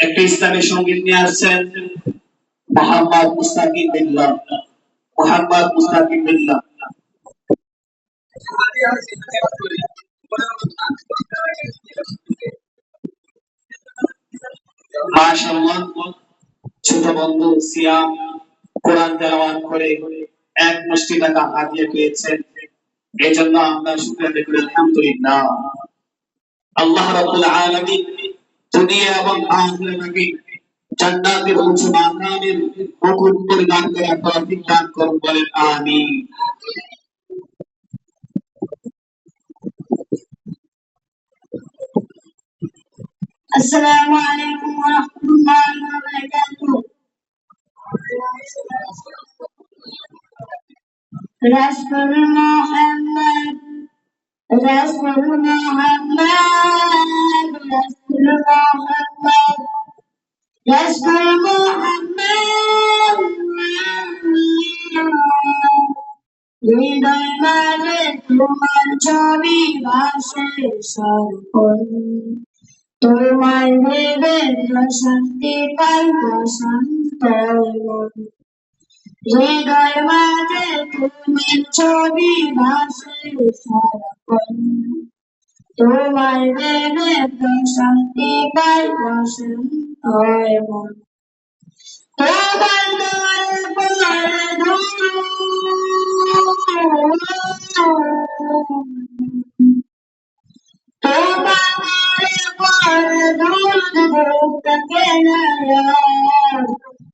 একটা ইসলামী সঙ্গীত নিয়ে আসছেন মোহাম্মদ মুস্তাকিম বিল্লাহ। মোহাম্মদ মুস্তাকিম বিল্লাহ। মাশাআল্লাহ, ছোট বন্ধু সিয়াম কোরআন তেলাওয়াত করে এক মুষ্টি টাকা হাতিয়ে পেয়েছেন। এই জন্য আমরা শুকরিয়া আদায় করি আলহামদুলিল্লাহ। আল্লাহ রাব্বুল আলামিন দুনিয়া এবং আখিরাতে জান্নাতের উঁচু মাকামের মুকুট পরিধান করার তৌফিক দান করুন, বলেন আমিন। আসসালামু আলাইকুম ওয়া রাহমাতুল্লাহি ওয়া বারাকাতুহু। রাসূল মুহাম্মদ, রাসূল মুহাম্মদ, রাসূল মুহাম্মদ, রাসূল মুহাম্মদ। হৃদয় মাঝে তোমার ছবি ভাসে সর্বক্ষণ, তোমায় ভেবে প্রশান্তি পাই প্রশান্ত মন। হৃদয় মাঝে তোমার ছবি ভাসে সারাক্ষণ, তোমায় ভেবে প্রশান্তি পাই প্রশান্ত মন। তোমার দরবারে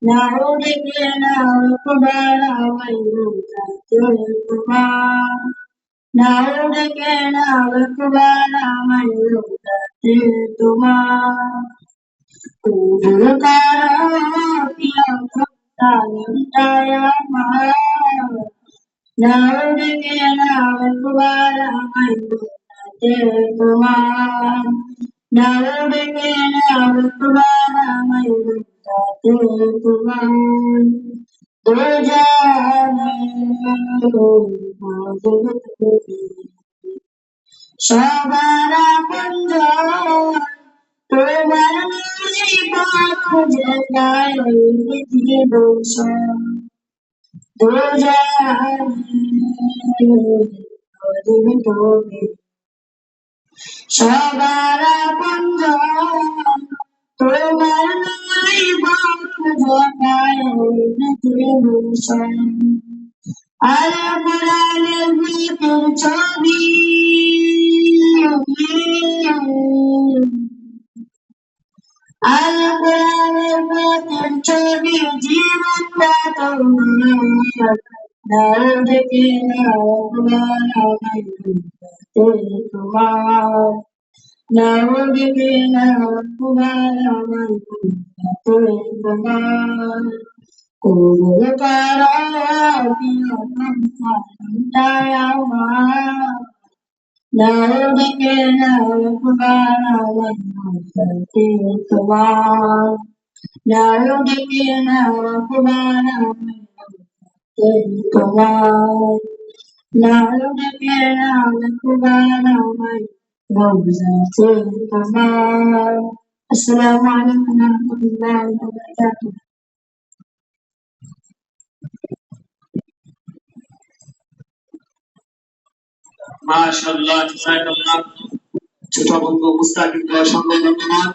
نعود بنا وقبل غيرك نعود بنا وقبل غيرك قول كرامي تعالى نعود بنا وقبل غيرك نعود بنا وقبل غيرك दो সবার আপনজন তোমার নিকট জায়গায় জীবন দো সবার আপনজন তোমার আল কোরআনের ভিতর ছবি, আল কোরআনের ভিতর ছবি জীবনটা তোমার নাও দেখে নাও তোমার নাও দেখে নাও তোমার কবুল করো প্রিয় সন্তানটাই আমার নাও দেখে নাও তোমার নাও দেখে নাও তোমার নাও দেখে নাও তোমার। আসসালামু আলাইকুম ওয়া রাহমাতুল্লাহি ওয়া বারাকাতুহু। মাশাআল্লাহ, জাযাকাল্লাহ। ছোট বন্ধু মুস্তাকিমকে অসংখ্য ধন্যবাদ।